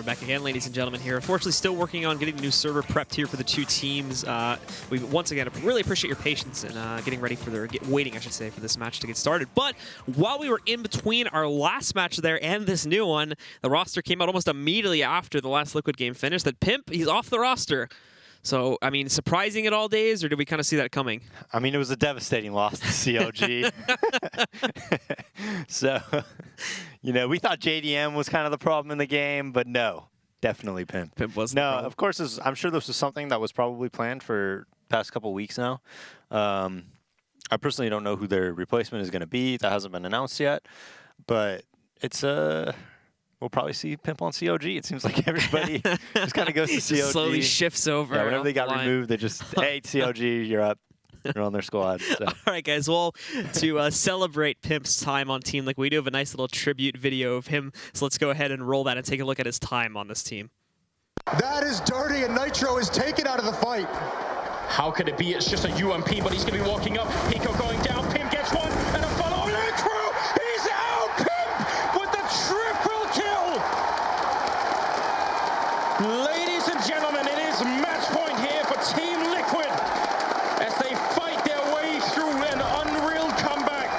back again, ladies and gentlemen, here. Unfortunately, still working on getting the new server prepped here for the two teams. We once again really appreciate your patience in getting ready for waiting, I should say, for this match to get started. But while we were in between our last match there and this new one, the roster came out almost immediately after the last Liquid game finished that Pimp, he's off the roster. So, I mean, surprising at all days, or did we kind of see that coming? I mean, it was a devastating loss to CLG. So, you know, we thought JDM was kind of the problem in the game, but no, definitely Pimp. Pimp was no, of course, I'm sure this was something that was probably planned for the past couple weeks now. I personally don't know who their replacement is going to be. That hasn't been announced yet, but it's we'll probably see Pimp on COG. It seems like everybody just kind of goes to COG. Slowly shifts over. Yeah, whenever they got removed, they just, hey, COG, you're up. You're on their squad. So. All right, guys. Well, to celebrate Pimp's time on Team Liquid, we do have a nice little tribute video of him. So let's go ahead and roll that and take a look at his time on this team. That is dirty, and Nitro is taken out of the fight. How could it be? It's just a UMP, but he's going to be walking up. Pico going down. Pimp gets one, and a follow. Nitro! He's out! Pimp with the triple kill! Ladies and gentlemen, it is match point here for Team Liquid as they fight their way through an unreal comeback.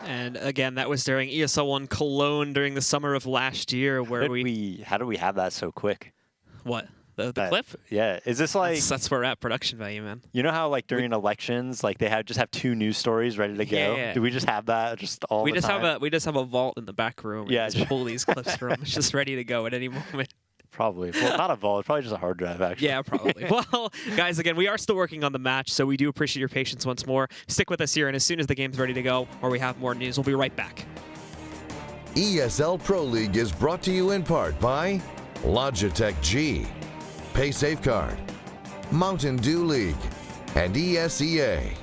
And again, that was during ESL 1 Cologne during the summer of last year, where how do we have that so quick? What? The clip? Yeah. Is this like... That's where we're at production value, man. You know how like during elections, like they just have 2 news stories ready to go? Yeah. Do we just have that just all the time? We just have a vault in the back room. Yeah. And just pull these clips from. It's just ready to go at any moment. Probably. Well, not a vault. Probably just a hard drive, actually. Yeah, probably. Well, guys, again, we are still working on the match, so we do appreciate your patience once more. Stick with us here, and as soon as the game's ready to go or we have more news, we'll be right back. ESL Pro League is brought to you in part by Logitech G, Pay Safeguard, Mountain Dew League, and ESEA.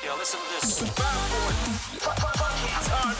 Yo, listen to this. It's hard.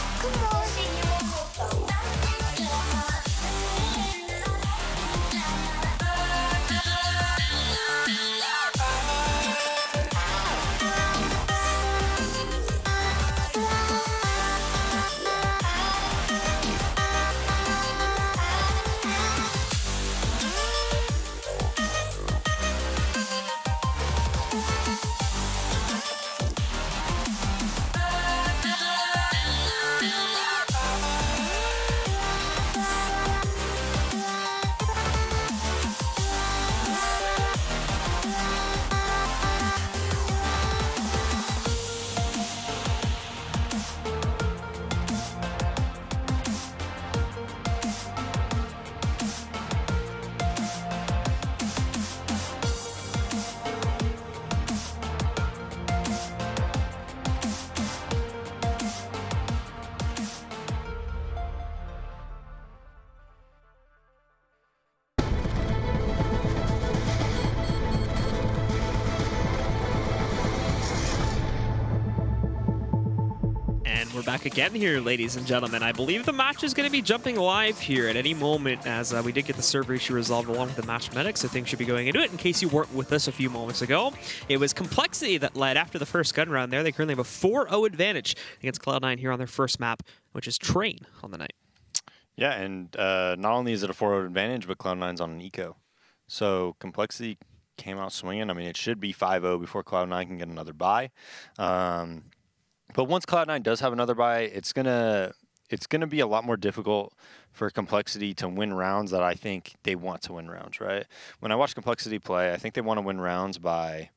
We're back again here, ladies and gentlemen. I believe the match is going to be jumping live here at any moment, as we did get the server issue resolved along with the match medic, so things should be going into it. In case you weren't with us a few moments ago, it was compLexity that led after the first gun round there. They currently have a 4-0 advantage against Cloud9 here on their first map, which is Train on the night. Yeah, and not only is it a 4-0 advantage, but Cloud9's on an eco. So compLexity came out swinging. I mean, it should be 5-0 before Cloud9 can get another bye. But once Cloud9 does have another bye, it's gonna be a lot more difficult for compLexity to win rounds that I think they want to win rounds, right? When I watch compLexity play, I think they want to win rounds by,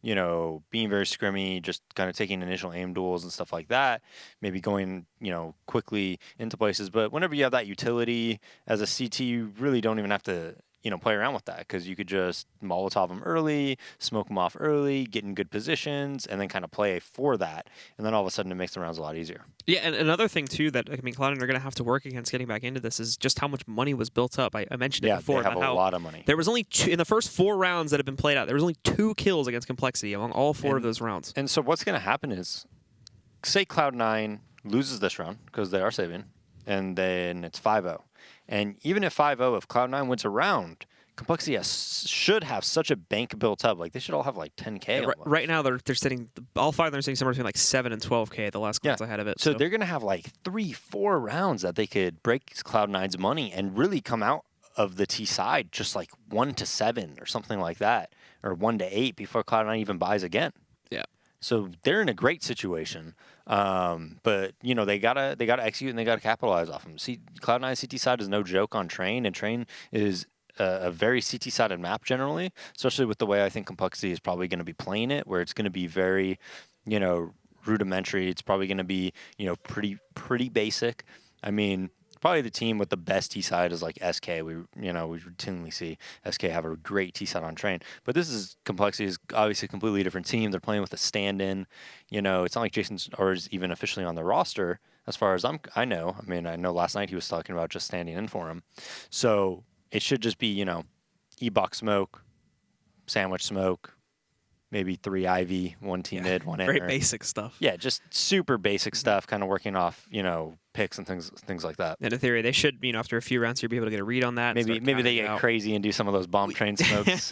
you know, being very scrimmy, just kind of taking initial aim duels and stuff like that, maybe going, you know, quickly into places. But whenever you have that utility as a CT, you really don't even have to play around with that, because you could just Molotov them early, smoke them off early, get in good positions, and then kind of play for that. And then all of a sudden it makes the rounds a lot easier. Yeah, and another thing, too, that, I mean, Cloud9 are going to have to work against getting back into this is just how much money was built up. I mentioned it before. Yeah, they have about a lot of money. There was only in the first 4 rounds that have been played out, there was only 2 kills against compLexity among all 4 of those rounds. And so what's going to happen is, say Cloud9 loses this round, because they are saving, and then it's 5-0. And even if 5-0, if Cloud9 wins a round, compLexity should have such a bank built up. Like, they should all have like 10K. Yeah, right now, they're sitting, all 5 of them are sitting somewhere between like 7 and 12K, the last class ahead of it. So they're going to have like 3-4 rounds that they could break Cloud9's money and really come out of the T side just like 1-7 or something like that, or 1-8 before Cloud9 even buys again. Yeah. So they're in a great situation, but they gotta execute and they gotta capitalize off them. See, Cloud9 CT side is no joke on Train, and Train is a very CT-sided map generally, especially with the way I think compLexity is probably going to be playing it, where it's going to be very, rudimentary. It's probably going to be, pretty basic. I mean, probably the team with the best T side is like SK. We routinely see SK have a great T side on Train, but this is compLexity is obviously a completely different team. They're playing with a stand-in. It's not like Jason is even officially on the roster as far as I know. I mean, I know last night he was talking about just standing in for him. So it should just be, E-box smoke, sandwich smoke, maybe 3 Ivy, 1 T mid, 1 enter. Very basic stuff. Yeah, just super basic stuff, kind of working off, picks and things like that. And in theory, they should, after a few rounds, you'll be able to get a read on that. Maybe they get crazy and do some of those bomb train smokes.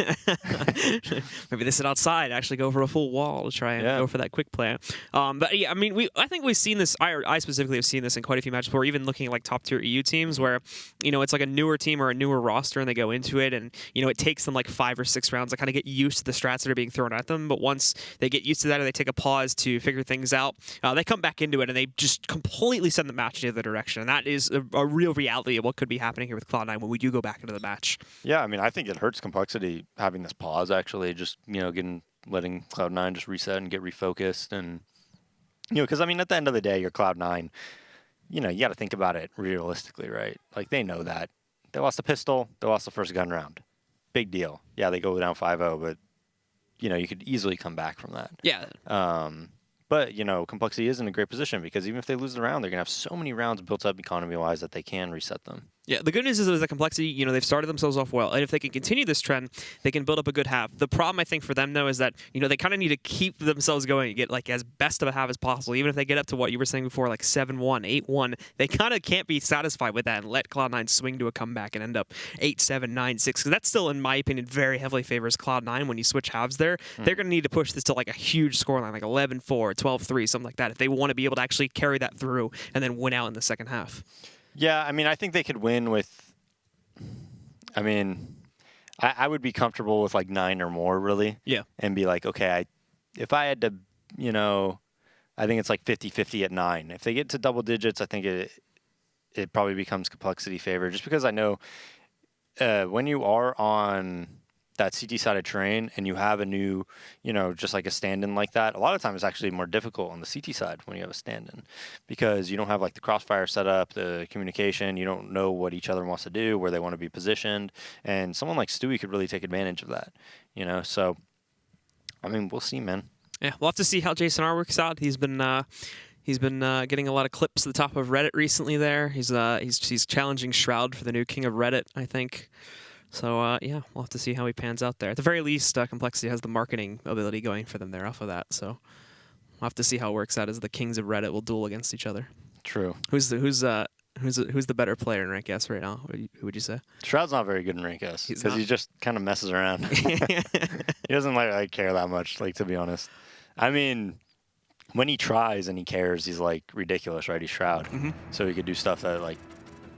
Maybe they sit outside, actually go for a full wall to try and go for that quick play. But yeah, I mean, I think we've seen this. I specifically have seen this in quite a few matches before, even looking at like top tier EU teams where, it's like a newer team or a newer roster and they go into it and, it takes them like 5 or 6 rounds to kind of get used to the strats that are being thrown at them. But once they get used to that or they take a pause to figure things out, they come back into it and they just completely send the match in the other direction. And that is a real reality of what could be happening here with Cloud9 when we do go back into the match. Yeah, I mean, I think it hurts compLexity having this pause, actually, just, letting Cloud9 just reset and get refocused. And, because, I mean, at the end of the day, you're Cloud9, you got to think about it realistically, right? Like, they know that. They lost the pistol, they lost the first gun round. Big deal. Yeah, they go down 5-0, but, you could easily come back from that. Yeah. But, compLexity is in a great position because even if they lose the round, they're going to have so many rounds built up economy-wise that they can reset them. Yeah, the good news is that compLexity, they've started themselves off well. And if they can continue this trend, they can build up a good half. The problem, I think, for them, though, is that, they kind of need to keep themselves going and get, like, as best of a half as possible. Even if they get up to what you were saying before, like 7-1, 8-1, they kind of can't be satisfied with that and let Cloud9 swing to a comeback and end up 8-7, 9-6. Because that still, in my opinion, very heavily favors Cloud9 when you switch halves there. They're going to need to push this to, like, a huge scoreline, like 11-4, 12-3, something like that, if they want to be able to actually carry that through and then win out in the second half. Yeah, I mean, I think they could win with... I mean, I would be comfortable with like 9 or more, really. Yeah. And be like, okay, if I had to, I think it's like 50-50 at 9. If they get to double digits, I think it probably becomes compLexity favor. Just because I know when you are on that CT-sided Train and you have a new, just like a stand-in like that, a lot of times it's actually more difficult on the CT side when you have a stand-in because you don't have like the crossfire set up, the communication, you don't know what each other wants to do, where they want to be positioned, and someone like Stewie could really take advantage of that, so, I mean, we'll see, man. Yeah, we'll have to see how Jason R works out. He's been getting a lot of clips at the top of Reddit recently there. He's challenging Shroud for the new king of Reddit, I think. So, yeah, we'll have to see how he pans out there. At the very least, compLexity has the marketing ability going for them there off of that. So we'll have to see how it works out as the kings of Reddit will duel against each other. True. Who's the better player in Rank S right now? Who would you say? Shroud's not very good in Rank S because he just kind of messes around. He doesn't like care that much, like, to be honest. I mean, when he tries and he cares, he's like ridiculous, right? He's Shroud. Mm-hmm. So he could do stuff that like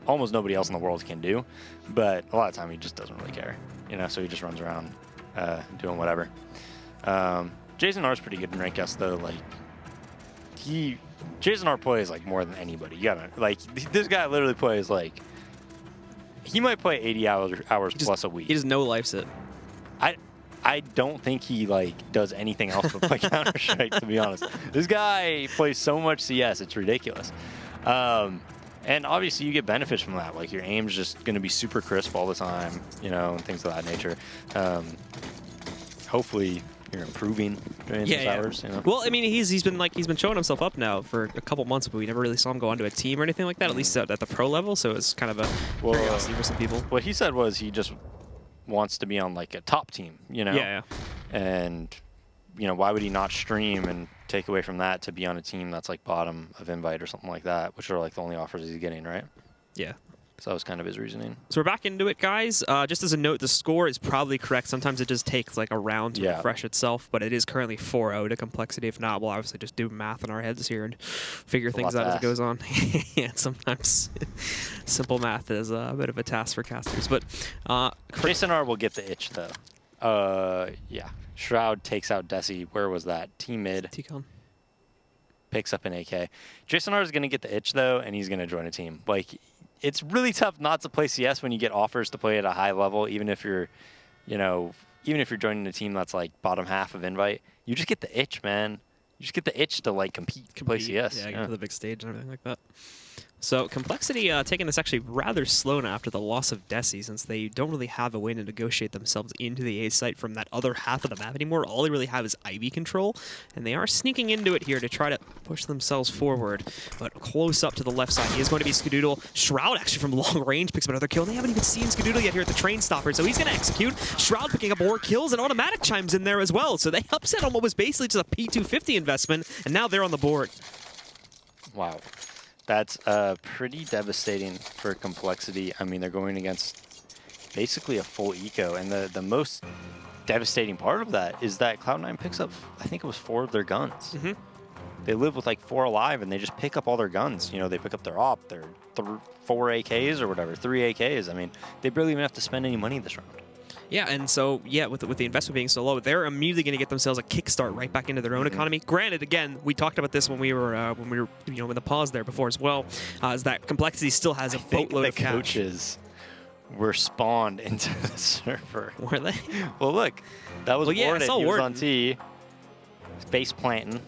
almost nobody else in the world can do, but a lot of time he just doesn't really care, so he just runs around doing whatever. Jason R is pretty good in Rank S though. Like, Jason R plays like more than anybody. You gotta, like, this guy literally plays like, he might play 80 hours plus a week. He just no-lifes it. I don't think he like does anything else but play Counter-Strike, to be honest. This guy plays so much CS, it's ridiculous. And obviously you get benefits from that. Like your aim's just going to be super crisp all the time, you know, and things of that nature. Hopefully you're improving during these hours. You know? Well, I mean, he's been showing himself up now for a couple months, but we never really saw him go onto a team or anything like that. At least at the pro level. So it's kind of a curiosity for some people. What he said was he just wants to be on like a top team, you know. Yeah. And you know, why would he not stream and take away from that to be on a team that's like bottom of invite or something like that, which are like the only offers he's getting, right? Yeah. So that was kind of his reasoning. So we're back into it, guys. Just as a note, the score is probably correct. Sometimes it just takes like a round to refresh itself, but it is currently 4-0 to complexity. If not, we'll obviously just do math in our heads here and figure things out as it goes on. Yeah, sometimes simple math is a bit of a task for casters. But Jason R will get the itch though. Yeah. Shroud takes out Desi. Where was that? Team mid. T-Con. Picks up an AK. Jason R is going to get the itch though, and he's going to join a team. Like, it's really tough not to play CS when you get offers to play at a high level, even if you're, you know, even if you're joining a team that's like bottom half of invite. You just get the itch, man. You just get the itch to like compete. Play CS. Yeah, get to the big stage and everything like that. So complexity taking this actually rather slow now after the loss of Desi, since they don't really have a way to negotiate themselves into the A site from that other half of the map anymore. All they really have is Ivy control, and they are sneaking into it here to try to push themselves forward. But close up to the left side, he is going to be Skadoodle. Shroud actually from long range picks up another kill. They haven't even seen Skadoodle yet here at the train stopper, so he's going to execute. Shroud picking up more kills, and Automatic chimes in there as well. So they upset on what was basically just a P250 investment, and now they're on the board. Wow. That's pretty devastating for complexity. I mean, they're going against basically a full eco, and the most devastating part of that is that Cloud9 picks up, I think it was 4 of their guns. They live with like 4 alive, and they just pick up all their guns. You know, they pick up their AWP, their 4 AKs or whatever, 3 AKs. I mean, they barely even have to spend any money this round. Yeah, and so, yeah, with the investment being so low, they're immediately going to get themselves a kickstart right back into their own economy. Granted, again, we talked about this when we were you know, in the pause there before as well, is that complexity still has a boatload of cash. The coaches were spawned into the server. Were they? Well, look, that was Warden. He was on T, face planting,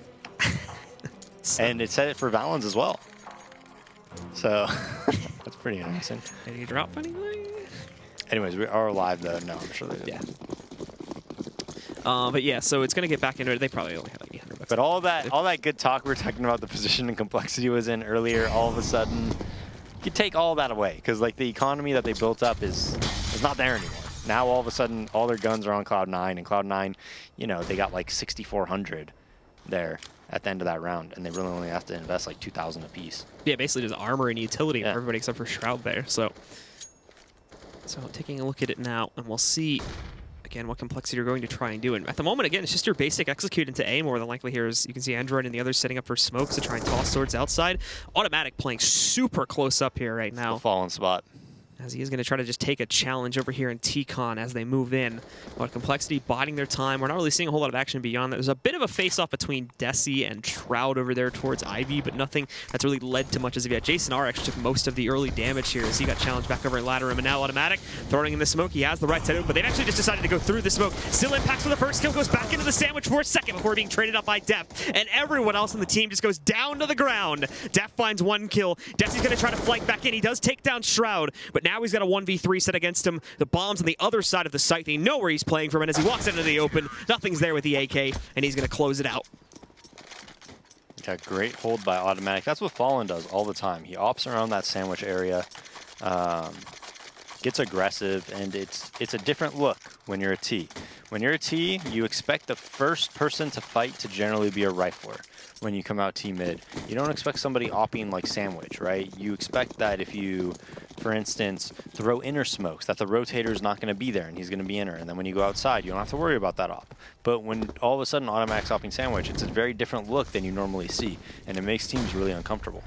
and it said it for Valens as well. So that's pretty interesting. Did he drop anything? Anyways, we are alive though. No, I'm sure they did. Yeah. But yeah, so it's gonna get back into it. They probably only have like 800 bucks. But all that good talk we were talking about, the position and complexity was in earlier, all of a sudden, you take all that away because like the economy that they built up is not there anymore. Now all of a sudden, all their guns are on Cloud9, and Cloud9, you know, they got like 6,400 there at the end of that round, and they really only have to invest like 2,000 apiece. Yeah, basically just armor and utility for everybody except for Shroud there. So taking a look at it now, and we'll see, again, what complexity you're going to try and do. And at the moment, again, it's just your basic execute into A more than likely here. As you can see Android and the others setting up for smokes to try and toss swords outside. Automatic playing super close up here right now. The fallen spot. As he is going to try to just take a challenge over here in T-Con as they move in. But complexity biding their time. We're not really seeing a whole lot of action beyond that. There's a bit of a face-off between Desi and Shroud over there towards Ivy, but nothing that's really led to much as of yet. Jason R actually took most of the early damage here as he got challenged back over in ladder room, and now Automatic throwing in the smoke. He has the right side open, but they've actually just decided to go through the smoke. Still impacts for the first kill, goes back into the sandwich for a second before being traded up by Def, and everyone else on the team just goes down to the ground. Def finds 1 kill. Desi's going to try to flank back in. He does take down Shroud, but now he's got a 1v3 set against him. The bomb's on the other side of the site. They know where he's playing from, and as he walks into the open, nothing's there with the AK, and he's going to close it out. Yeah, great hold by Automatic. That's what Fallen does all the time. He opts around that sandwich area, gets aggressive, and it's a different look when you're a T. When you're a T, you expect the first person to fight to generally be a rifler. When you come out T mid, you don't expect somebody opping like sandwich, right? You expect that if you, for instance, throw inner smokes, that the rotator is not going to be there and he's going to be inner, and then when you go outside, you don't have to worry about that op. But when all of a sudden Automatic's opping sandwich, it's a very different look than you normally see, and it makes teams really uncomfortable.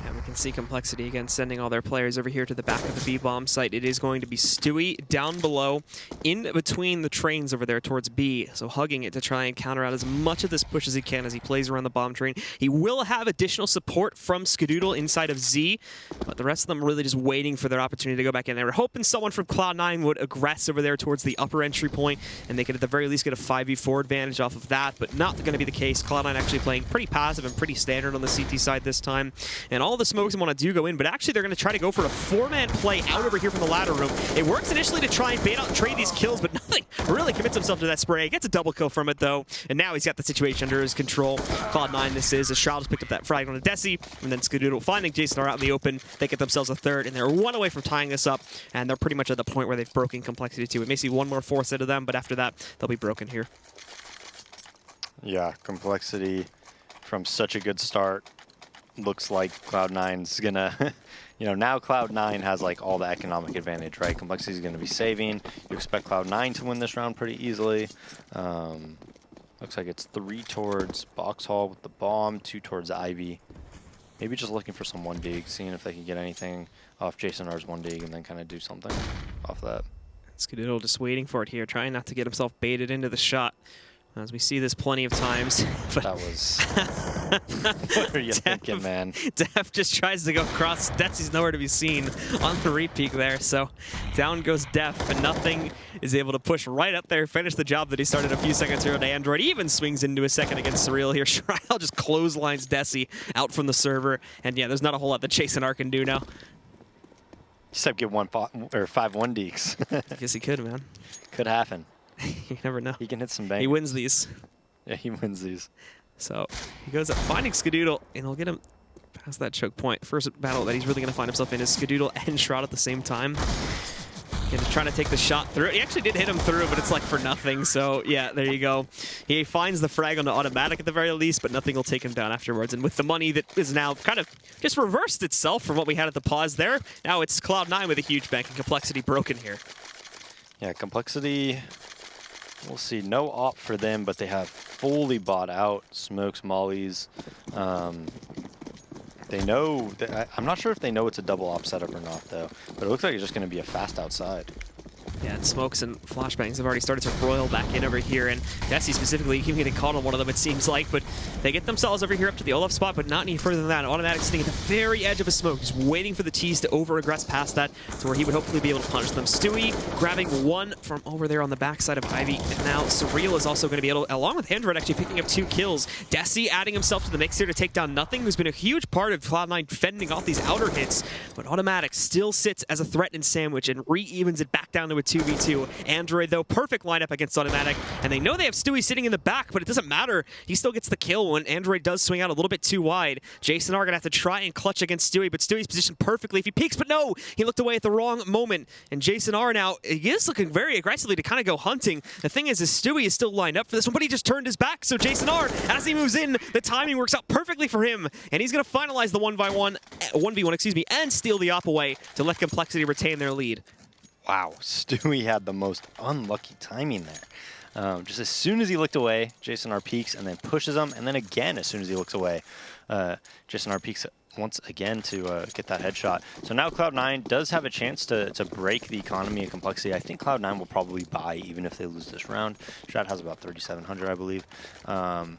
And we can see complexity again sending all their players over here to the back of the B-bomb site. It is going to be Stewie down below, in between the trains over there towards B. So hugging it to try and counter out as much of this push as he can as he plays around the bomb train. He will have additional support from Skadoodle inside of Z, but the rest of them are really just waiting for their opportunity to go back in. They were hoping someone from Cloud9 would aggress over there towards the upper entry point, and they could at the very least get a 5v4 advantage off of that, but not going to be the case. Cloud9 actually playing pretty passive and pretty standard on the CT side this time. And all of a smokes and want to go in, but actually they're going to try to go for a 4-man play out over here from the ladder room. It works initially to try and bait out and trade these kills, but nothing really commits himself to that spray. Gets a double kill from it, though, and now he's got the situation under his control. Cloud9 this is, as Shroud has picked up that frag on a Desi, and then Skadoodle finding Jason are out in the open. They get themselves a third, and they're one away from tying this up, and they're pretty much at the point where they've broken compLexity too. We may see one more force out of them, but after that, they'll be broken here. Yeah, compLexity from such a good start. Looks like Cloud9's gonna, you know, now Cloud9 has like all the economic advantage, right? compLexity's gonna be saving. You expect Cloud9 to win this round pretty easily. Looks like it's 3 towards Box Hall with the bomb, 2 towards Ivy. Maybe just looking for some 1-dig, seeing if they can get anything off Jason R's 1-dig and then kind of do something off that. Skadoodle just waiting for it here, trying not to get himself baited into the shot. As we see this plenty of times. But that was... What are you thinking, man? Def just tries to go across. Desi's nowhere to be seen on the repeat there. So down goes Def, and nothing is able to push right up there, finish the job that he started a few seconds ago to Android. He even swings into a second against Surreal here. Shriel just clotheslines Desi out from the server. And yeah, there's not a whole lot that Jason R can do now. Except get 5 1-digs. I guess he could, man. Could happen. You never know. He can hit some bang. He wins these. Yeah, he wins these. So he goes up finding Skadoodle, and he'll get him past that choke point. First battle that he's really going to find himself in is Skadoodle and Shroud at the same time. And just trying to take the shot through. He actually did hit him through, but it's like for nothing. So yeah, there you go. He finds the frag on the automatic at the very least, but nothing will take him down afterwards. And with the money that is now kind of just reversed itself from what we had at the pause there, now it's Cloud9 with a huge bank and compLexity broken here. Yeah, compLexity, we'll see. No op for them, but they have fully bought out smokes, mollies. They know, I'm not sure if they know it's a double op setup or not, though. But it looks like it's just going to be a fast outside. Yeah, and smokes and flashbangs have already started to roil back in over here, and Desi specifically even getting caught on one of them, it seems like, but they get themselves over here up to the Olaf spot, but not any further than that. Automatic sitting at the very edge of a smoke, just waiting for the tease to over-aggress past that to where he would hopefully be able to punish them. Stewie grabbing one from over there on the backside of Ivy, and now Surreal is also going to be able to, along with Android, actually picking up 2 kills. Desi adding himself to the mix here to take down Nothing, who's been a huge part of Cloud9 fending off these outer hits, but Automatic still sits as a threat in sandwich and re-evens it back down to a 2v2. Android, though, perfect lineup against Automatic, and they know they have Stewie sitting in the back, but it doesn't matter. He still gets the kill when Android does swing out a little bit too wide. Jason R gonna have to try and clutch against Stewie, but Stewie's positioned perfectly if he peeks, but no! He looked away at the wrong moment, and Jason R now, he is looking very aggressively to kind of go hunting. The thing is Stewie is still lined up for this one, but he just turned his back, so Jason R, as he moves in, the timing works out perfectly for him, and he's gonna finalize the 1v1, excuse me, and steal the op away to let compLexity retain their lead. Wow, Stewie had the most unlucky timing there. Just as soon as he looked away, Jason R peeks and then pushes him, and then again as soon as he looks away, Jason R peeks once again to get that headshot. So now Cloud9 does have a chance to break the economy of compLexity. I think Cloud9 will probably buy even if they lose this round. Strat has about 3,700, I believe. And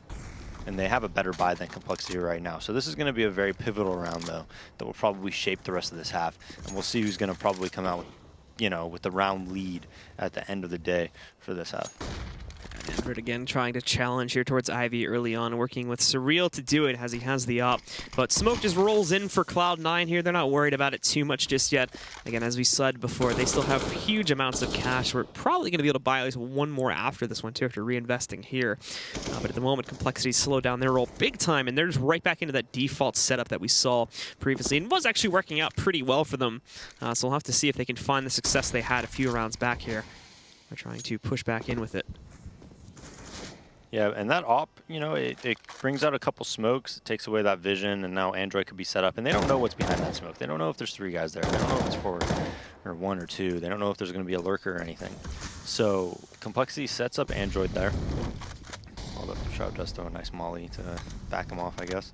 they have a better buy than compLexity right now. So this is going to be a very pivotal round, though, that will probably shape the rest of this half. And we'll see who's going to probably come out with, you know, with the round lead at the end of the day for this half. Android again trying to challenge here towards Ivy early on, working with Surreal to do it as he has the op. But Smoke just rolls in for Cloud9 here. They're not worried about it too much just yet. Again, as we said before, they still have huge amounts of cash. We're probably going to be able to buy at least one more after this one too, after reinvesting here. But at the moment, compLexity slowed down their roll big time, and they're just right back into that default setup that we saw previously, and was actually working out pretty well for them. So we'll have to see if they can find the success they had a few rounds back here. They're trying to push back in with it. Yeah, and that op, you know, it brings out a couple smokes, it takes away that vision, and now Android could be set up. And they don't know what's behind that smoke. They don't know if there's 3 guys there. They don't know if it's 4 or 1 or 2. They don't know if there's going to be a lurker or anything. So compLexity sets up Android there. Although Shroud does throw a nice molly to back him off, I guess.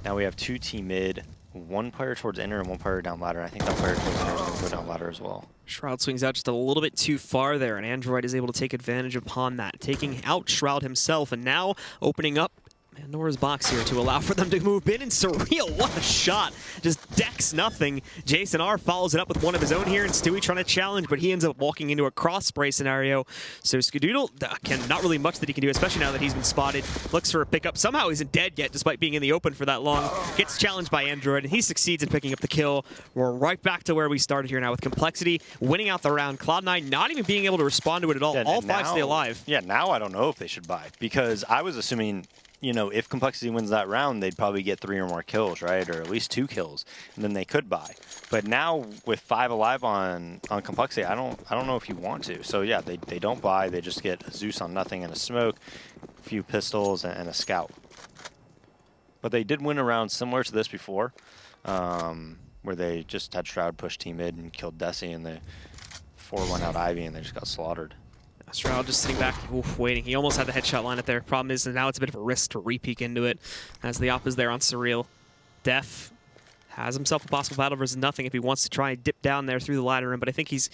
Now we have 2 T mid, 1 player towards inner and 1 player down ladder. I think that player towards inner is going to go down ladder as well. Shroud swings out just a little bit too far there, and Android is able to take advantage upon that, taking out Shroud himself, and now opening up Pandora's box here to allow for them to move in. And Surreal, what a shot! Just Decks nothing. Jason R follows it up with one of his own here, and Stewie trying to challenge, but he ends up walking into a cross spray scenario. So Skadoodle not really much that he can do, especially now that he's been spotted. Looks for a pickup. Somehow isn't dead yet, despite being in the open for that long. Gets challenged by Android, and he succeeds in picking up the kill. We're right back to where we started here now with compLexity winning out the round. Cloud9 not even being able to respond to it at all. All five stay alive. Yeah, now I don't know if they should buy, because I was assuming, you know, if compLexity wins that round, they'd probably get 3 or more kills, right? Or at least 2 kills, and then they could buy. But now with 5 alive on compLexity, I don't know if you want to. So yeah, they don't buy. They just get a Zeus on nothing and a smoke, a few pistols, and a scout. But they did win a round similar to this before, where they just had Shroud push team mid and killed Desi, and they 4-1 out Ivy, and they just got slaughtered. Shroud just sitting back, waiting. He almost had the headshot line up there. Problem is that now it's a bit of a risk to re-peek into it, as the op is there on Surreal. Def has himself a possible battle versus nothing if he wants to try and dip down there through the ladder room, but I think he's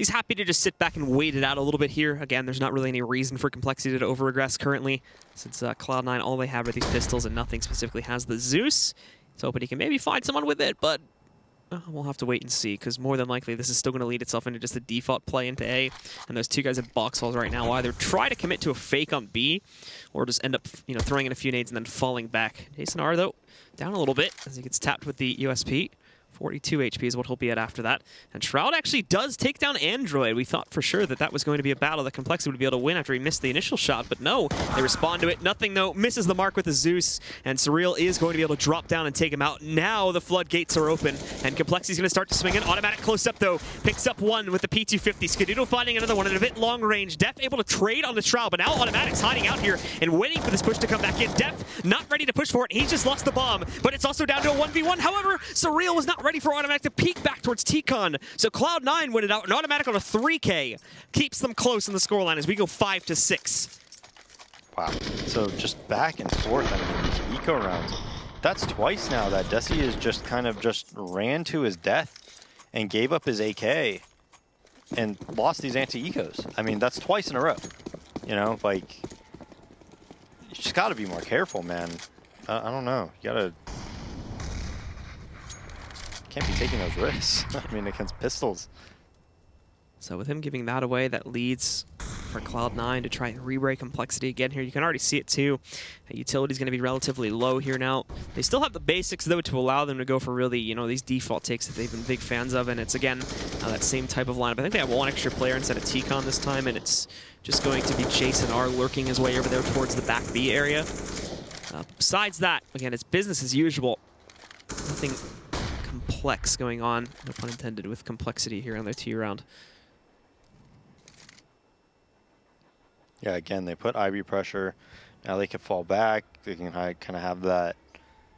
happy to just sit back and wait it out a little bit here. Again, there's not really any reason for compLexity to over-aggress currently, since Cloud9, all they have are these pistols, and nothing specifically has the Zeus. He's hoping he can maybe find someone with it, but we'll have to wait and see, because more than likely this is still going to lead itself into just a default play into A, and those 2 guys at box halls right now will either try to commit to a fake on B, or just end up, you know, throwing in a few nades and then falling back. Jason R, though, down a little bit as he gets tapped with the USP. 42 HP is what he'll be at after that. And Shroud actually does take down Android. We thought for sure that that was going to be a battle that compLexity would be able to win after he missed the initial shot, but no, they respond to it. Nothing, though, misses the mark with the Zeus, and Surreal is going to be able to drop down and take him out. Now the floodgates are open, and compLexity's going to start to swing in. Automatic close-up, though, picks up one with the P250. Skadoodle finding another one at a bit long range. Def able to trade on the Shroud, but now Automatic's hiding out here and waiting for this push to come back in. Def not ready to push for it. He just lost the bomb, but it's also down to a 1v1. However, Surreal was not ready for Automatic to peek back towards T-Con. So Cloud9 win it out, and Automatic on a 3K keeps them close in the scoreline as we go 5-6. Wow. So just back and forth. I mean, these eco rounds. That's twice now that Desi is just kind of just ran to his death and gave up his AK and lost these anti-ecos. I mean, that's twice in a row. You know, like, you just got to be more careful, man. I don't know. You got to... Can't be taking those risks. I mean, against pistols. So with him giving that away, that leads for Cloud9 to try and re-break compLexity again here. You can already see it too. Utility's going to be relatively low here now. They still have the basics, though, to allow them to go for really, you know, these default takes that they've been big fans of, and it's, again, that same type of lineup. I think they have 1 extra player instead of T-Con this time, and it's just going to be Jason R lurking his way over there towards the back B area. Besides that, again, it's business as usual. Nothing complex going on, no pun intended, with compLexity here on their T round. Yeah, again, they put IB pressure. Now they can fall back. They can kind of have that.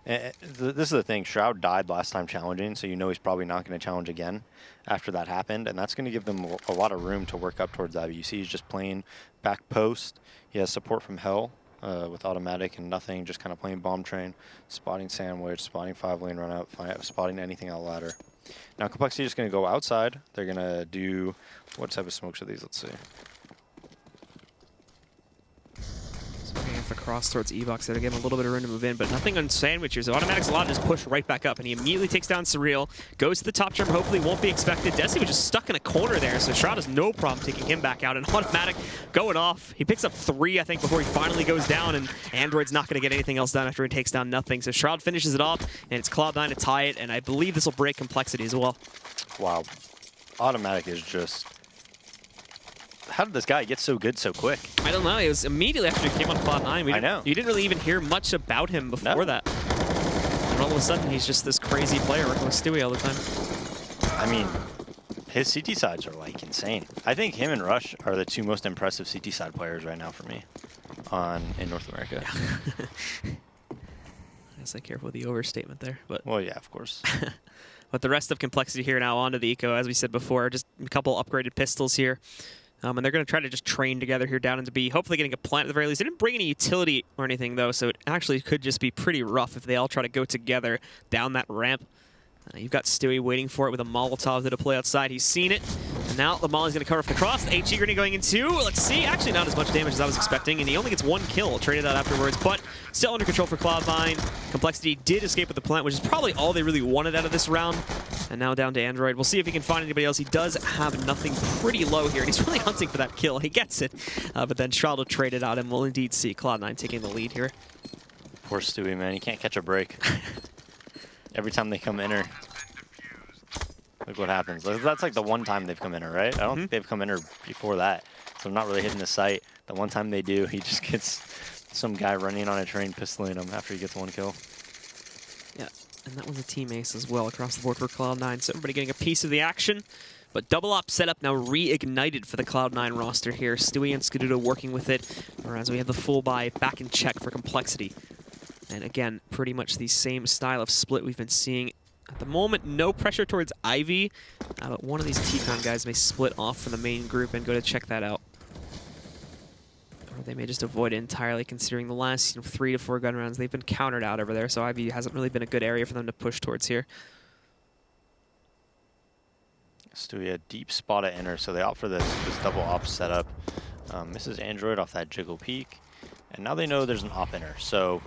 This is the thing. Shroud died last time challenging, so you know he's probably not going to challenge again after that happened, and that's going to give them a lot of room to work up towards IB. You see he's just playing back post. He has support from Hell with Automatic and nothing, just kind of playing bomb train, spotting sandwich, spotting 5-lane run out, spotting anything out ladder. Now compLexity is just going to go outside. They're going to do, what type of smokes are these? Let's see. Looking off across towards E-Box there to give him a little bit of room to move in, but nothing on Sandwich here. So Automatic's allowed to just push right back up, and he immediately takes down Surreal, goes to the top trim, hopefully won't be expected. Desi was just stuck in a corner there, so Shroud has no problem taking him back out, and Automatic going off. He picks up 3, I think, before he finally goes down, and Android's not going to get anything else done after he takes down nothing. So Shroud finishes it off, and it's Cloud9 to tie it, and I believe this will break compLexity as well. Wow. Automatic is just... How did this guy get so good so quick? I don't know. It was immediately after he came on Cloud9. I know. You didn't really even hear much about him before that. And all of a sudden, he's just this crazy player working with Stewie all the time. I mean, his CT sides are, like, insane. I think him and Rush are the 2 most impressive CT side players right now for me in North America. I guess I careful with the overstatement there. But well, yeah, of course. But the rest of compLexity here now onto the Eco, as we said before, just a couple upgraded pistols here. And they're going to try to just train together here down into B, hopefully getting a plant at the very least. They didn't bring any utility or anything, though, so it actually could just be pretty rough if they all try to go together down that ramp. You've got Stewie waiting for it with a Molotov to deploy outside. He's seen it. And now the Molly's going to cover off the cross. The HE grenade going in two. Let's see. Actually, not as much damage as I was expecting, and he only gets 1 kill. Traded out afterwards, but still under control for Cloud9. compLexity did escape with the plant, which is probably all they really wanted out of this round. And now down to Android. We'll see if he can find anybody else. He does have nothing pretty low here, and he's really hunting for that kill. He gets it, but then Shroud will trade it out, and we'll indeed see Cloud9 taking the lead here. Poor Stewie, man. He can't catch a break. Every time they come inner, look what happens. That's like the one time they've come inner, right? I don't think they've come inner before that. So I'm not really hitting the sight. The one time they do, he just gets some guy running on a train pistoling him after he gets 1 kill. Yeah, and that was a team ace as well across the board for Cloud9. So everybody getting a piece of the action. But double op setup now reignited for the Cloud9 roster here. Stewie and Skadudo working with it, whereas we have the full buy back in check for compLexity. And again, pretty much the same style of split we've been seeing. At the moment, no pressure towards Ivy, but one of these T-Con guys may split off from the main group and go to check that out. Or they may just avoid it entirely, considering the last 3 to 4 gun rounds, they've been countered out over there, so Ivy hasn't really been a good area for them to push towards here. Stewie a deep spot at inner, so they opt for this double op setup. Misses Android off that jiggle peek, and now they know there's an op inner, so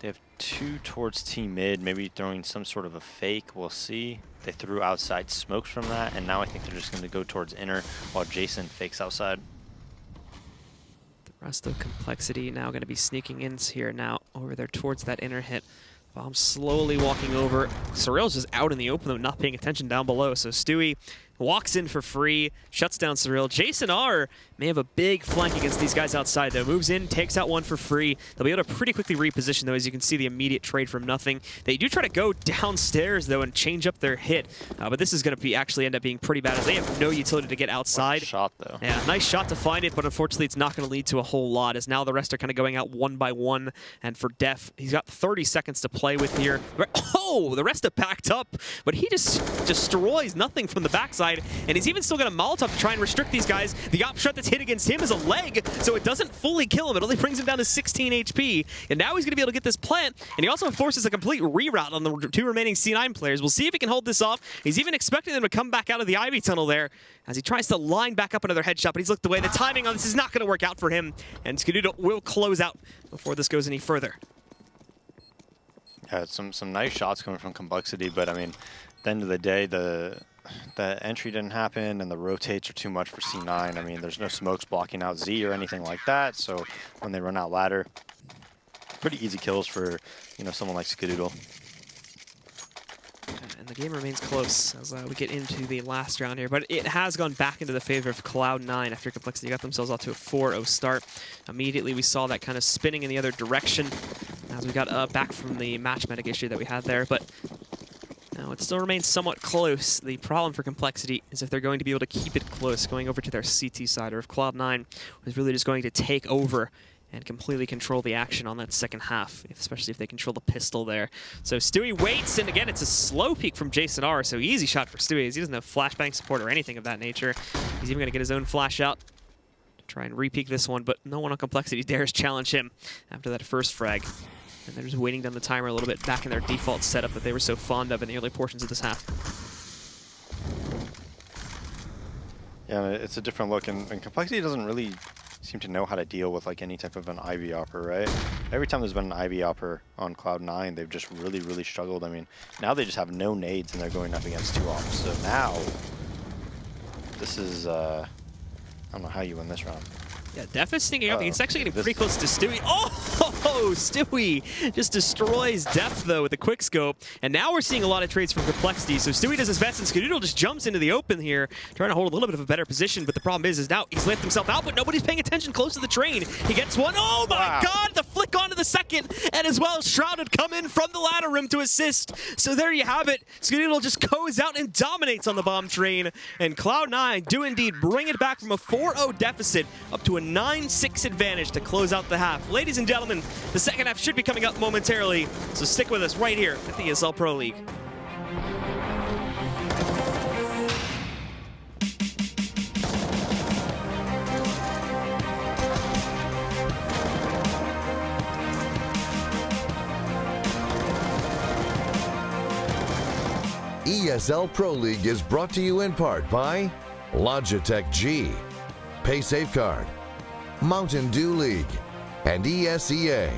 they have 2 towards T mid, maybe throwing some sort of a fake. We'll see. They threw outside smokes from that, and now I think they're just going to go towards inner while Jason fakes outside. The rest of compLexity now going to be sneaking in here now over there towards that inner hit. Bomb slowly walking over. Surreal's just out in the open though, not paying attention down below. So Stewie walks in for free, shuts down Surreal. Jason R may have a big flank against these guys outside though. Moves in, takes out one for free. They'll be able to pretty quickly reposition though, as you can see the immediate trade from nothing. They do try to go downstairs though and change up their hit, but this is going to actually end up being pretty bad as they have no utility to get outside. What shot though. Yeah, nice shot to find it, but unfortunately it's not going to lead to a whole lot as now the rest are kind of going out 1 by 1. And for Def, he's got 30 seconds to play with here. Oh, the rest have backed up, but he just destroys nothing from the backside. And he's even still got a Molotov to try and restrict these guys. The op shot that's hit against him is a leg, so it doesn't fully kill him. It only brings him down to 16 HP. And now he's going to be able to get this plant. And he also forces a complete reroute on the 2 remaining C9 players. We'll see if he can hold this off. He's even expecting them to come back out of the Ivy tunnel there as he tries to line back up another headshot, but he's looked away. The timing on this is not going to work out for him. And Skadudo will close out before this goes any further. Yeah, some nice shots coming from compLexity, but I mean, at the end of the day, the entry didn't happen, and the rotates are too much for C9. I mean, there's no smokes blocking out Z or anything like that, so when they run out ladder, pretty easy kills for, you know, someone like Skadoodle. And the game remains close as we get into the last round here, but it has gone back into the favor of Cloud9 after compLexity got themselves off to a 4-0 start. Immediately we saw that kind of spinning in the other direction as we got back from the match medic issue that we had there, but now it still remains somewhat close. The problem for compLexity is if they're going to be able to keep it close going over to their CT side, or if Cloud9 is really just going to take over and completely control the action on that second half, especially if they control the pistol there. So Stewie waits, and again, it's a slow peek from Jason R, so easy shot for Stewie, as he doesn't have flashbang support or anything of that nature. He's even going to get his own flash out to try and re-peek this one, but no one on compLexity dares challenge him after that first frag. And they're just waiting down the timer a little bit back in their default setup that they were so fond of in the early portions of this half. Yeah, it's a different look, and compLexity doesn't really seem to know how to deal with like any type of an Ivy opper, right? Every time there's been an Ivy opper on Cloud9, they've just really struggled. I mean, now they just have no nades and they're going up against 2 ops. So now, this is, I don't know how you win this round. Yeah, Def is sneaking up. He's actually getting pretty close to Stewie. Oh, Stewie just destroys Def, though, with a quick scope. And now we're seeing a lot of trades from compLexity. So Stewie does his best, and Skadoodle just jumps into the open here, trying to hold a little bit of a better position. But the problem is now he's left himself out, but nobody's paying attention close to the train. He gets one. Oh, my God! The flick onto the second. And as well, Shroud had come in from the ladder room to assist. So there you have it. Skadoodle just goes out and dominates on the bomb train. And Cloud9 do indeed bring it back from a 4-0 deficit up to a 9-6 advantage to close out the half. Ladies and gentlemen, the second half should be coming up momentarily, so stick with us right here at the ESL Pro League. ESL Pro League is brought to you in part by Logitech G, Pay Safeguard, Mountain Dew League, and ESEA.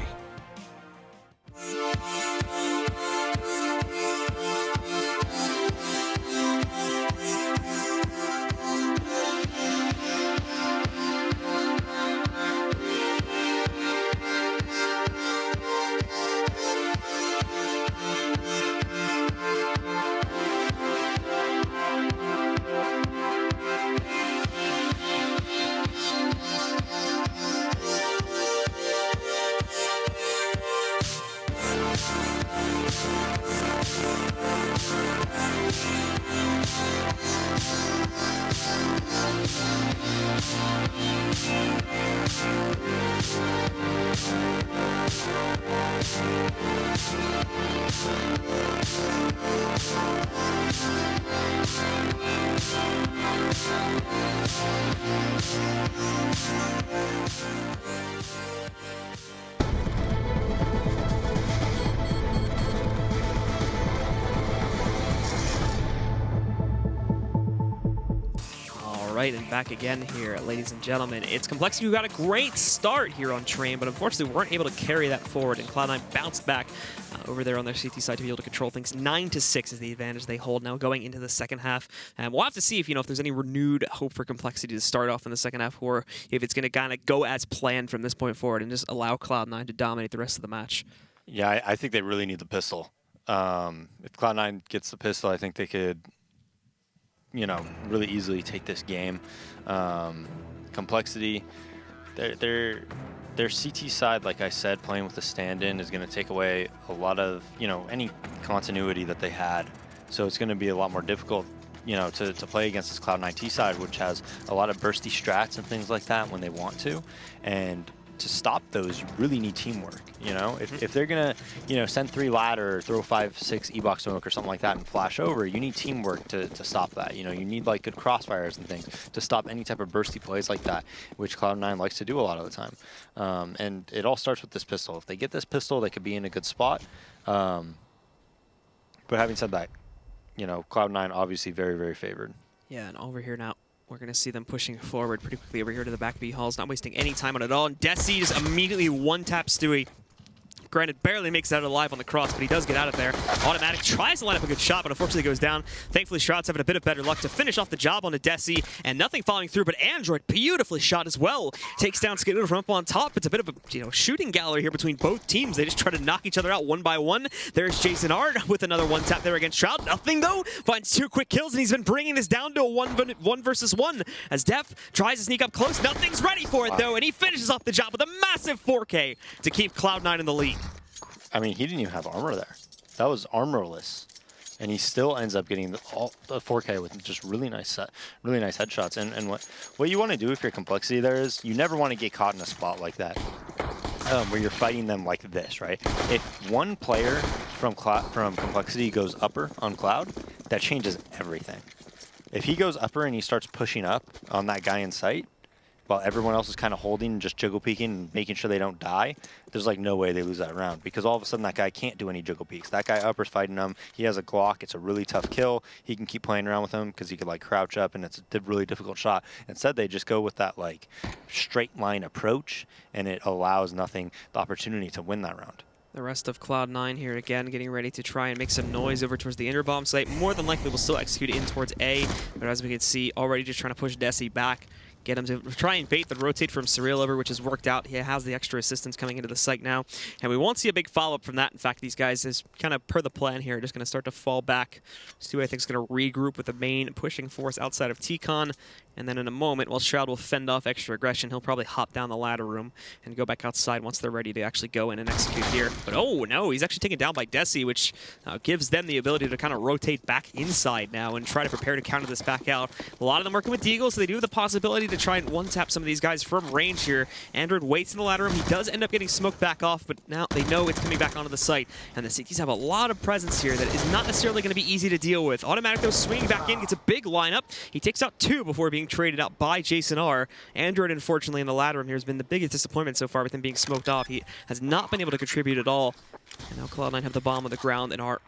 Right, and back again here, ladies and gentlemen. It's compLexity who got a great start here on Train, but unfortunately weren't able to carry that forward, and Cloud9 bounced back over there on their CT side to be able to control things. 9-6 is the advantage they hold now going into the second half. And we'll have to see if, if there's any renewed hope for compLexity to start off in the second half, or if it's going to kind of go as planned from this point forward and just allow Cloud9 to dominate the rest of the match. Yeah, I think they really need the pistol. If Cloud9 gets the pistol, I think they could, really easily take this game. compLexity, their CT side, like I said, playing with the stand-in is going to take away a lot of, any continuity that they had. So it's going to be a lot more difficult, to play against this Cloud9 T side, which has a lot of bursty strats and things like that when they want to. And to stop those, you really need teamwork. If they're gonna, send 3 ladder, throw 5-6 E-box smoke or something like that and flash over, you need teamwork to stop that. You need like good crossfires and things to stop any type of bursty plays like that, which Cloud9 likes to do a lot of the time. And it all starts with this pistol. If they get this pistol, they could be in a good spot. But having said that, Cloud9 obviously very, very favored. Yeah, and over here now, we're going to see them pushing forward pretty quickly over here to the back B halls, not wasting any time on it at all. And Desi just immediately one-tap Stewie. Granted, barely makes it out alive on the cross, but he does get out of there. Automatic tries to line up a good shot, but unfortunately goes down. Thankfully, Shroud's having a bit of better luck to finish off the job on Desi, and nothing following through, but Android beautifully shot as well. Takes down Skidoo from up on top. It's a bit of a shooting gallery here between both teams. They just try to knock each other out one by one. There's Jason Ard with another one-tap there against Shroud. Nothing, though. Finds 2 quick kills, and he's been bringing this down to a 1 versus 1 as Def tries to sneak up close. Nothing's ready for it, though, and he finishes off the job with a massive 4K to keep Cloud9 in the lead. I mean, he didn't even have armor there. That was armorless, and he still ends up getting the 4K with just really nice headshots. And what you want to do if you're compLexity there is you never want to get caught in a spot like that, where you're fighting them like this, right? If one player from compLexity goes upper on Cloud, that changes everything. If he goes upper and he starts pushing up on that guy in sight, while everyone else is kind of holding and just jiggle peeking and making sure they don't die, there's like no way they lose that round, because all of a sudden that guy can't do any jiggle peeks. That guy upper's fighting him. He has a Glock. It's a really tough kill. He can keep playing around with him because he could like crouch up, and it's a really difficult shot. Instead, they just go with that like straight line approach, and it allows nothing the opportunity to win that round. The rest of Cloud9 here again getting ready to try and make some noise over towards the inner bomb site. More than likely will still execute in towards A, but as we can see, already just trying to push Desi back. Get him to try and bait the rotate from Surreal over, which has worked out. He has the extra assistance coming into the site now, and we won't see a big follow-up from that. In fact, these guys, is kind of per the plan here, just going to start to fall back. Stewie, I think, is going to regroup with the main pushing force outside of T-Con, and then in a moment, while Shroud will fend off extra aggression, he'll probably hop down the ladder room and go back outside once they're ready to actually go in and execute here. But oh no, he's actually taken down by Desi, which gives them the ability to kind of rotate back inside now and try to prepare to counter this back out. A lot of them working with Deagle, so they do have the possibility to try and one-tap some of these guys from range here. Android waits in the ladder room. He does end up getting smoked back off, but now they know it's coming back onto the site. And the CTs have a lot of presence here that is not necessarily going to be easy to deal with. Automatic, though, swinging back in, gets a big lineup. He takes out 2 before being traded out by Jason R. Android, unfortunately, in the ladder room here has been the biggest disappointment so far with him being smoked off. He has not been able to contribute at all. And now Cloud9 have the bomb on the ground and are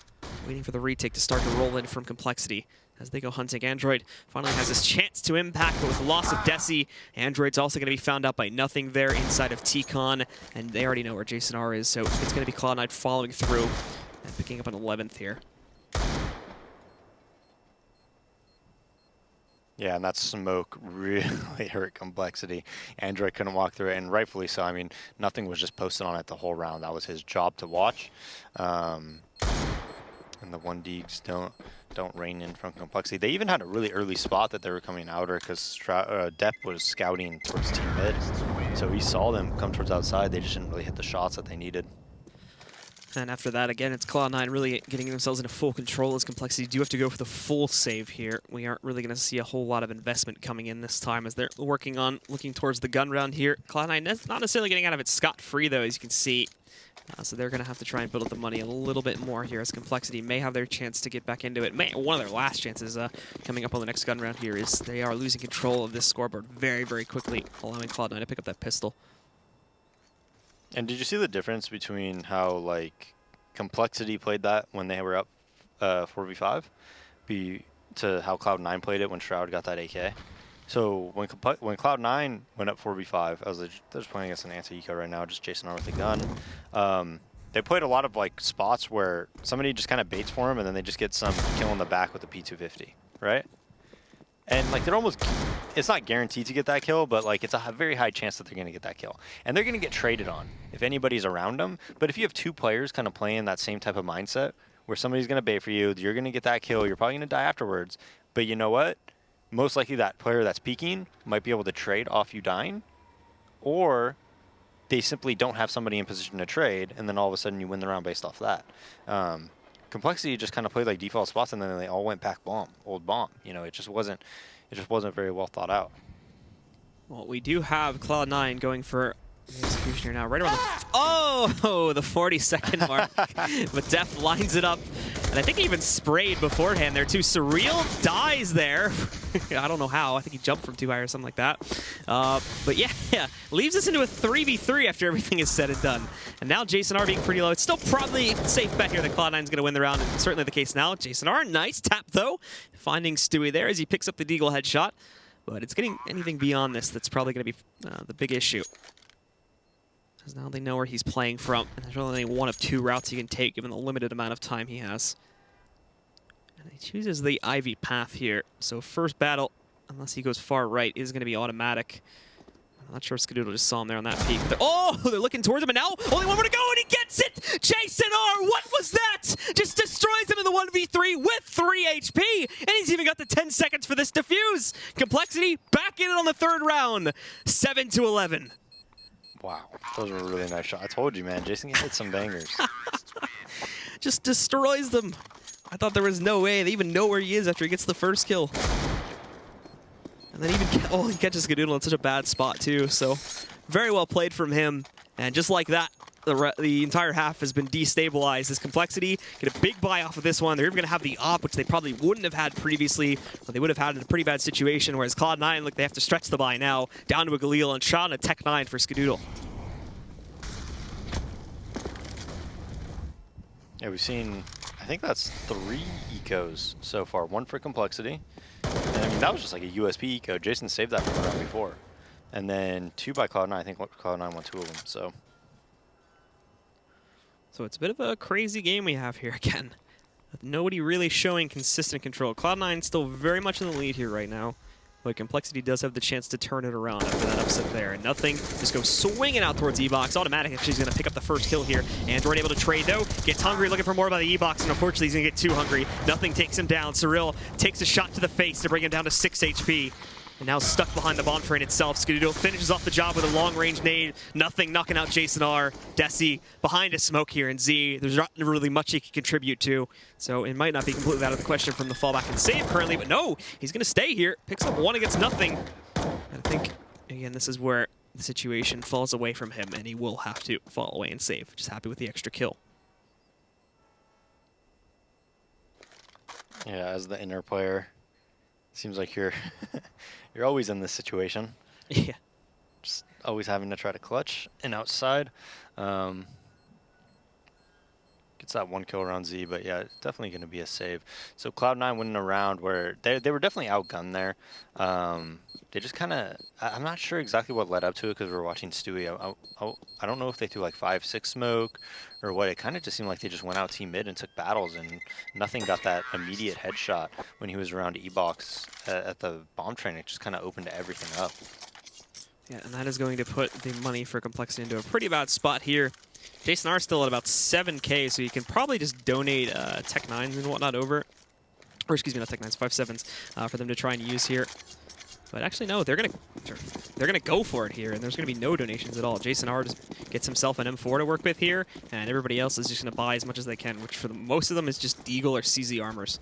waiting for the retake to start to roll in from compLexity. as they go hunting. Android finally has his chance to impact, but with the loss of Desi, Android's also going to be found out by nothing there inside of T-Con, and they already know where Jason R is, so it's going to be Cloud9 following through and picking up an 11th here. Yeah, and that smoke really hurt compLexity. Android couldn't walk through it, and rightfully so. I mean, nothing was just posted on it the whole round. That was his job to watch. And the 1Ds don't rein in from compLexity. They even had a really early spot that they were coming outer because Depp was scouting towards team mid. So he saw them come towards outside. They just didn't really hit the shots that they needed. And after that, again, it's Cloud9 really getting themselves into full control as compLexity do have to go for the full save here. We aren't really going to see a whole lot of investment coming in this time as they're working on looking towards the gun round here. Cloud9 not necessarily getting out of it scot-free, though, as you can see. So they're going to have to try and build up the money a little bit more here as compLexity may have their chance to get back into it. One of their last chances coming up on the next gun round here is they are losing control of this scoreboard very, very quickly, allowing Cloud9 to pick up that pistol. And did you see the difference between how, like, compLexity played that when they were up 4v5 to how Cloud9 played it when Shroud got that AK? So when Cloud9 went up 4v5, I was like, they're just playing against an anti-eco right now, just Jason R with a gun. They played a lot of like spots where somebody just kind of baits for him and then they just get some kill in the back with the P250, right? And like they're almost, it's not guaranteed to get that kill, but like it's a very high chance that they're going to get that kill. And they're going to get traded on if anybody's around them. But if you have two players kind of playing that same type of mindset where somebody's going to bait for you, you're going to get that kill, you're probably going to die afterwards. But you know what? Most likely that player that's peeking might be able to trade off you dying, or they simply don't have somebody in position to trade, and then all of a sudden you win the round based off that. compLexity just kind of played like default spots, and then they all went back old bomb. You know, it just wasn't very well thought out. Well, we do have Cloud9 going for the executioner now, right around the 40-second mark. But Def lines it up, and I think he even sprayed beforehand there too. Surreal dies there. I don't know how. I think he jumped from too high or something like that. But yeah, leaves us into a 3v3 after everything is said and done. And now Jason R being pretty low. It's still probably a safe bet here that Cloud9's going to win the round, and certainly the case now. Jason R, nice tap though, finding Stewie there as he picks up the Deagle headshot. But it's getting anything beyond this that's probably going to be the big issue. Because now they know where he's playing from, and there's only one of two routes he can take given the limited amount of time he has. And he chooses the Ivy path here. So first battle, unless he goes far right, is going to be automatic. I'm not sure if Skadoodle just saw him there on that peak. They're looking towards him, and now only one more to go, and he gets it! Jason R, what was that? Just destroys him in the 1v3 with 3 HP, and he's even got the 10 seconds for this defuse. compLexity back in it on the third round, 7-11. Wow, those were a really nice shots. I told you, man, Jason can hit some bangers. Just destroys them. I thought there was no way they even know where he is after he gets the first kill. And then he catches Skadoodle in such a bad spot too. So very well played from him. And just like that, the entire half has been destabilized as compLexity get a big buy off of this one. They're even going to have the op, which they probably wouldn't have had previously, but they would have had in a pretty bad situation, whereas Cloud9, look, they have to stretch the buy now, down to a Galil and shot on a Tech 9 for Skadoodle. Yeah, we've seen, I think that's 3 ecos so far. One for compLexity. And I mean, that was just like a USP eco. Jason saved that from the round before. And then 2 by Cloud9. I think Cloud9 won 2 of them, so. So it's a bit of a crazy game we have here again. With nobody really showing consistent control. Cloud9 still very much in the lead here right now. But compLexity does have the chance to turn it around after that upset there. And nothing, just goes swinging out towards E-Box. Automatic if she's going to pick up the first kill here. Android able to trade though. Gets hungry, looking for more by the E-Box. And unfortunately he's going to get too hungry. Nothing takes him down. Surreal takes a shot to the face to bring him down to 6 HP. And now stuck behind the bomb train itself. Skadoodle finishes off the job with a long-range nade. Nothing knocking out Jason R. Desi behind a smoke here, and Z, there's not really much he can contribute to. So it might not be completely out of the question from the fallback and save currently, but no, he's going to stay here. Picks up 1 against nothing. And I think, again, this is where the situation falls away from him, and he will have to fall away and save. Just happy with the extra kill. Yeah, as the inner player, seems like you're you're always in this situation. Yeah. Just always having to try to clutch and outside. Good Gets that 1 kill around Z, but yeah, it's definitely going to be a save. So Cloud9 winning a round where they were definitely outgunned there. They just kind of, I'm not sure exactly what led up to it because we were watching Stewie. I don't know if they threw like 5-6 smoke or what. It kind of just seemed like they just went out team mid and took battles, and nothing got that immediate headshot when he was around E-Box at the bomb train. It just kind of opened everything up. Yeah, and that is going to put the money for compLexity into a pretty bad spot here. Jason R still at about 7K, so you can probably just donate Tech 9s and whatnot over. Or excuse me, not Tech 9s, 5.7s for them to try and use here. But actually, no, they're gonna go for it here, and there's gonna be no donations at all. Jason R just gets himself an M4 to work with here, and everybody else is just gonna buy as much as they can, which for most of them is just Deagle or CZ armors.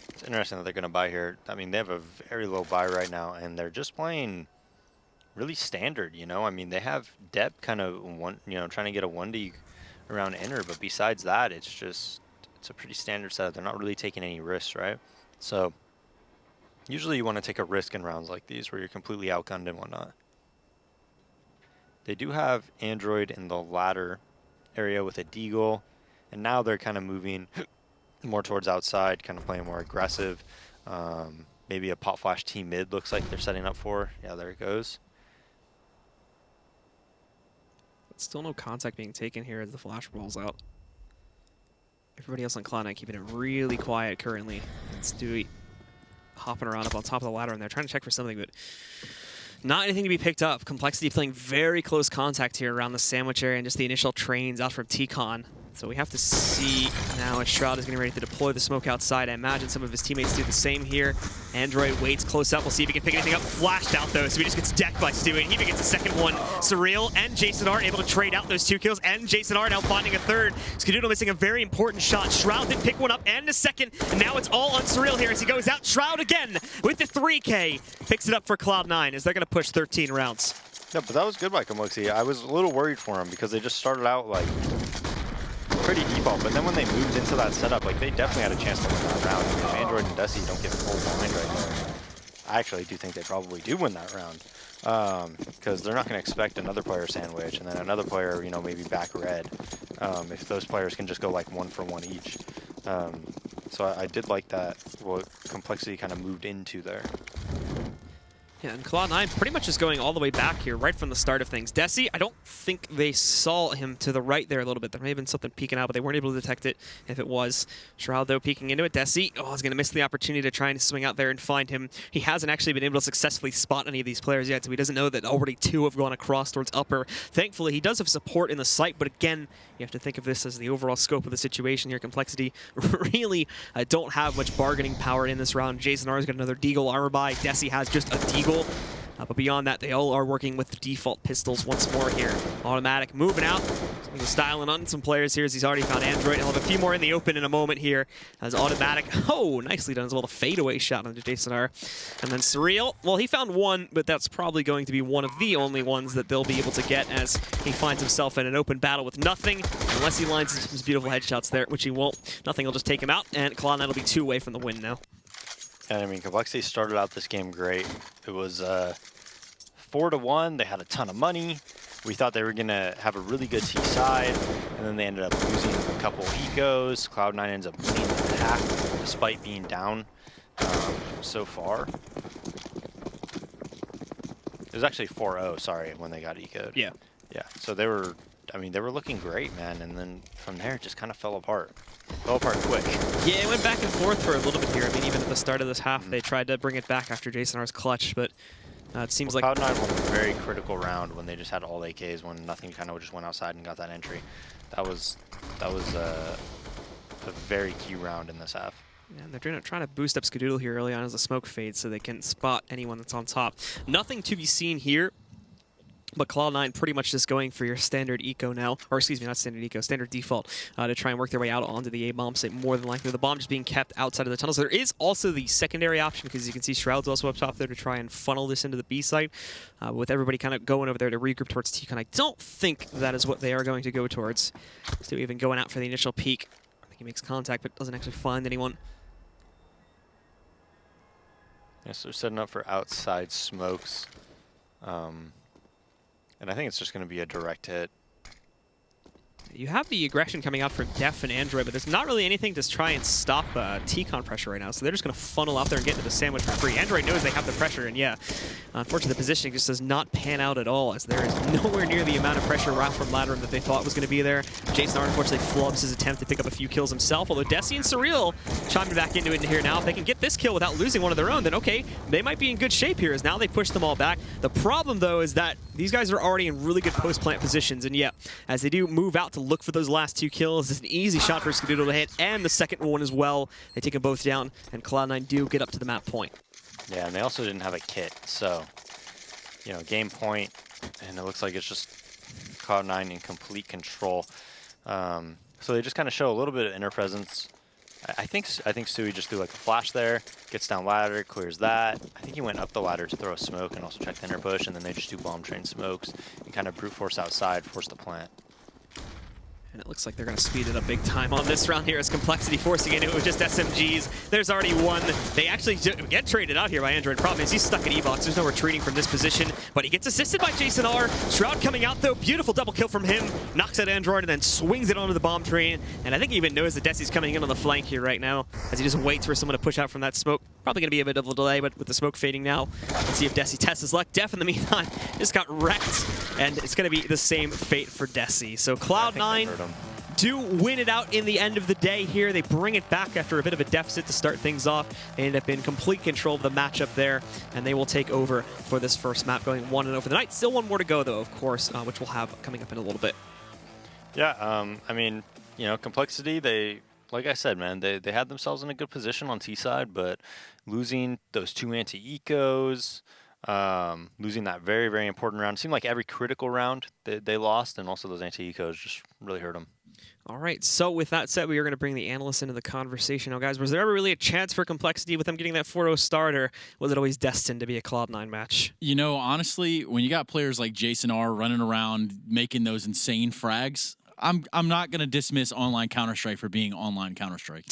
It's interesting that they're going to buy here. I mean, they have a very low buy right now, and they're just playing really standard, you know? I mean, they have Dep kind of, trying to get a 1D around Inner, but besides that, it's a pretty standard setup. They're not really taking any risks, right? So usually you want to take a risk in rounds like these where you're completely outgunned and whatnot. They do have Android in the ladder area with a Deagle, and now they're kind of moving more towards outside, kind of playing more aggressive. Maybe a pop flash team mid looks like they're setting up for. Yeah, there it goes. Still no contact being taken here as the flash rolls out. Everybody else on Cloud9 keeping it really quiet currently. And Stewie hopping around up on top of the ladder, and they're trying to check for something, but not anything to be picked up. compLexity playing very close contact here around the sandwich area and just the initial trains out from T-Con. So we have to see now as Shroud is getting ready to deploy the smoke outside. I imagine some of his teammates do the same here. Android waits close up. We'll see if he can pick anything up. Flashed out though, so he just gets decked by Stewie, and he gets a second one. Surreal and Jason R able to trade out those 2 kills, and Jason R now finding a third. Skadoodle missing a very important shot. Shroud did pick one up and a second, and now it's all on Surreal here as he goes out. Shroud again with the 3K. Picks it up for Cloud9 as they're going to push 13 rounds. Yeah, but that was good by compLexity. I was a little worried for him because they just started out like pretty default, but then when they moved into that setup, like they definitely had a chance to win that round. If Android and Desi don't get full blind right there, I actually do think they probably do win that round because they're not going to expect another player sandwich and then another player, maybe back red. If those players can just go like 1 for 1 each. So I did like that, what compLexity kind of moved into there. Yeah, and Cloud9 pretty much is going all the way back here, right from the start of things. Desi, I don't think they saw him to the right there a little bit. There may have been something peeking out, but they weren't able to detect it if it was. Shroud, though, peeking into it. Desi, is going to miss the opportunity to try and swing out there and find him. He hasn't actually been able to successfully spot any of these players yet, so he doesn't know that already 2 have gone across towards upper. Thankfully, he does have support in the site, but again, you have to think of this as the overall scope of the situation here. compLexity really don't have much bargaining power in this round. Jason R's got another Deagle armor buy. Desi has just a Deagle. But beyond that, they all are working with the default pistols once more here. Automatic moving out. He's styling on some players here as he's already found Android. He'll have a few more in the open in a moment here as Automatic. Oh, nicely done as well. The fadeaway shot onto Jason R. And then Surreal. Well, he found one, but that's probably going to be one of the only ones that they'll be able to get as he finds himself in an open battle with nothing. Unless he lines some beautiful headshots there, which he won't. Nothing will just take him out, and Cloud9 will be 2 away from the win now. And I mean, compLexity started out this game great. It was 4-1. They had a ton of money. We thought they were going to have a really good T side, and then they ended up losing a couple ecos. Cloud9 ends up winning the half despite being down so far. It was actually 4-0, sorry, when they got ecoed. Yeah. Yeah, so they were looking great, man, and then from there it just kind of fell apart. Fell apart quick. Yeah, it went back and forth for a little bit here. I mean, even at the start of this half, they tried to bring it back after Jason R's clutch, but it seems like Cloud9 won a very critical round when they just had all AKs, when nothing kind of just went outside and got that entry. That was a very key round in this half. Yeah, and they're trying to boost up Skadoodle here early on as the smoke fades so they can spot anyone that's on top. Nothing to be seen here, but Cloud9 pretty much just going for your standard eco now, or excuse me, not standard eco, standard default, to try and work their way out onto the A-bomb site, more than likely. The bomb just being kept outside of the tunnels. There is also the secondary option, because you can see Shroud's also up top there to try and funnel this into the B site, with everybody kind of going over there to regroup towards T-Con. I don't think that is what they are going to go towards. So even going out for the initial peek. I think he makes contact, but doesn't actually find anyone. Yes, so they're setting up for outside smokes. And I think it's just going to be a direct hit. You have the aggression coming out from Def and Android, but there's not really anything to try and stop T-Con pressure right now, so they're just going to funnel out there and get into the sandwich for free. Android knows they have the pressure, and yeah, unfortunately the positioning just does not pan out at all, as there is nowhere near the amount of pressure wrapped from Ladderum that they thought was going to be there. Jason R unfortunately flubs his attempt to pick up a few kills himself, although Desi and Surreal chiming back into it here now. If they can get this kill without losing one of their own, then okay, they might be in good shape here, as now they push them all back. The problem, though, is that these guys are already in really good post-plant positions, and yeah, as they do move out to look for those last 2 kills, it's an easy shot for Skadoodle to hit, and the second one as well. They take them both down, and Cloud9 do get up to the map point. Yeah, and they also didn't have a kit, so, you know, game point, and it looks like it's just Cloud9 in complete control. So they just kind of show a little bit of inner presence. I think Sui just threw like a flash there, gets down ladder, clears that. I think he went up the ladder to throw a smoke and also check the inner push, and then they just do bomb train smokes and kind of brute force outside, force the plant. And it looks like they're going to speed it up big time on this round here as compLexity forcing into it with just SMGs. There's already one. They actually get traded out here by Android. Problem is he's stuck in E-Box. There's no retreating from this position, but he gets assisted by Jason R. Shroud coming out though. Beautiful double kill from him. Knocks out Android and then swings it onto the bomb train. And I think he even knows that Desi's coming in on the flank here right now as he just waits for someone to push out from that smoke. Probably going to be a bit of a delay, but with the smoke fading now, let's see if Desi tests his luck. Def, in the meantime, just got wrecked, and it's going to be the same fate for Desi. So Cloud9 do win it out in the end of the day here. They bring it back after a bit of a deficit to start things off. They end up in complete control of the matchup there, and they will take over for this first map, going 1-0 for the night. Still one more to go, though, of course, which we'll have coming up in a little bit. Yeah, I mean, you know, compLexity, they, like I said, man, they had themselves in a good position on T side, but losing those 2 anti-ecos, losing that very, very important round. It seemed like every critical round they lost, and also those anti-ecos just really hurt them. All right, so with that said, we are going to bring the analysts into the conversation. Now, guys, was there ever really a chance for compLexity with them getting that 4-0 start, or was it always destined to be a Cloud9 match? You know, honestly, when you got players like Jason R running around making those insane frags, I'm not going to dismiss online Counter-Strike for being online Counter-Strike.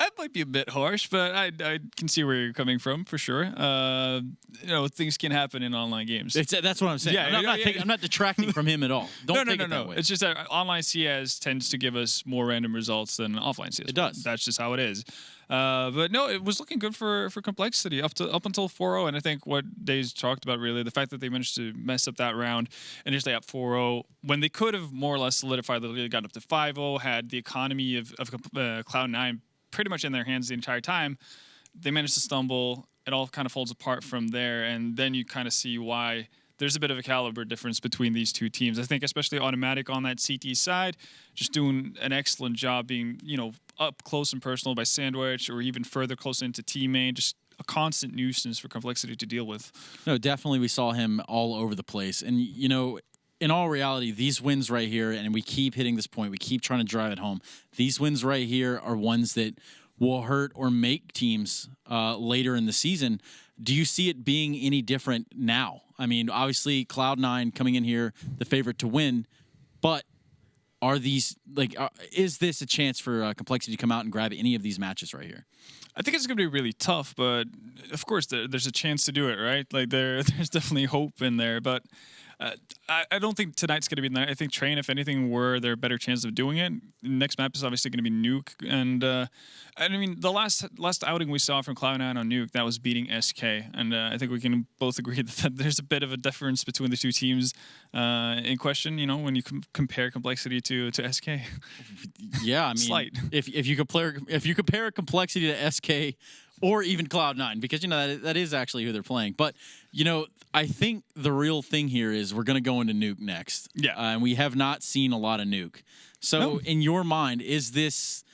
That might be a bit harsh, but I can see where you're coming from, for sure. You know, things can happen in online games. That's what I'm saying. Yeah, I'm not detracting from him at all. Don't take it that way. It's just that online CS tends to give us more random results than offline CS. It does. That's just how it is. But no, it was looking good for compLexity up until 4-0, and I think what Dave's talked about, really, the fact that they managed to mess up that round, initially up 4-0, when they could have more or less solidified the lead, got up to 5-0, had the economy of Cloud9 pretty much in their hands the entire time. They managed to stumble. It all kind of falls apart from there, and then you kind of see why there's a bit of a caliber difference between these two teams. I think especially Automatic on that CT side, just doing an excellent job being, you know, up close and personal by Sandwich, or even further close into T-Main, just a constant nuisance for compLexity to deal with. No, definitely we saw him all over the place. And, you know, in all reality, these wins right here, and we keep hitting this point, we keep trying to drive it home, these wins right here are ones that will hurt or make teams later in the season. Do you see it being any different now? I mean, obviously, Cloud9 coming in here, the favorite to win, but are these, like, is this a chance for compLexity to come out and grab any of these matches right here? I think it's going to be really tough, but of course there's a chance to do it, right? Like there's definitely hope in there, but I don't think tonight's going to be the night. I think Train, if anything, were their better chance of doing it. The next map is obviously going to be Nuke, and I mean the last outing we saw from Cloud9 on Nuke, that was beating SK, and I think we can both agree that there's a bit of a difference between the two teams in question. You know, when you compare compLexity to SK. Yeah, I mean, slight. If you compare compLexity to SK. Or even Cloud9, because, you know, that is actually who they're playing. But, you know, I think the real thing here is we're going to go into Nuke next. Yeah. And we have not seen a lot of Nuke. So, in your mind, is this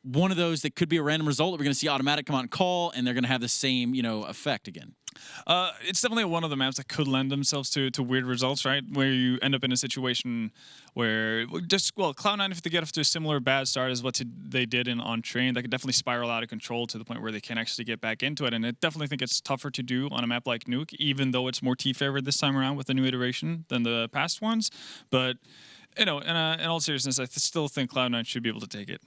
one of those that could be a random result that we're going to see Automatic come out and call, and they're going to have the same, you know, effect again? It's definitely one of the maps that could lend themselves to weird results, right? Where you end up in a situation where Cloud9, if they get off to a similar bad start as what they did on Train, that could definitely spiral out of control to the point where they can't actually get back into it. And I definitely think it's tougher to do on a map like Nuke, even though it's more T-favored this time around with the new iteration than the past ones. But, you know, in all seriousness, I still think Cloud9 should be able to take it.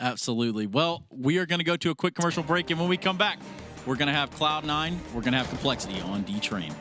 Absolutely. Well, we are going to go to a quick commercial break, and when we come back, we're going to have Cloud9, we're going to have compLexity on D-Train.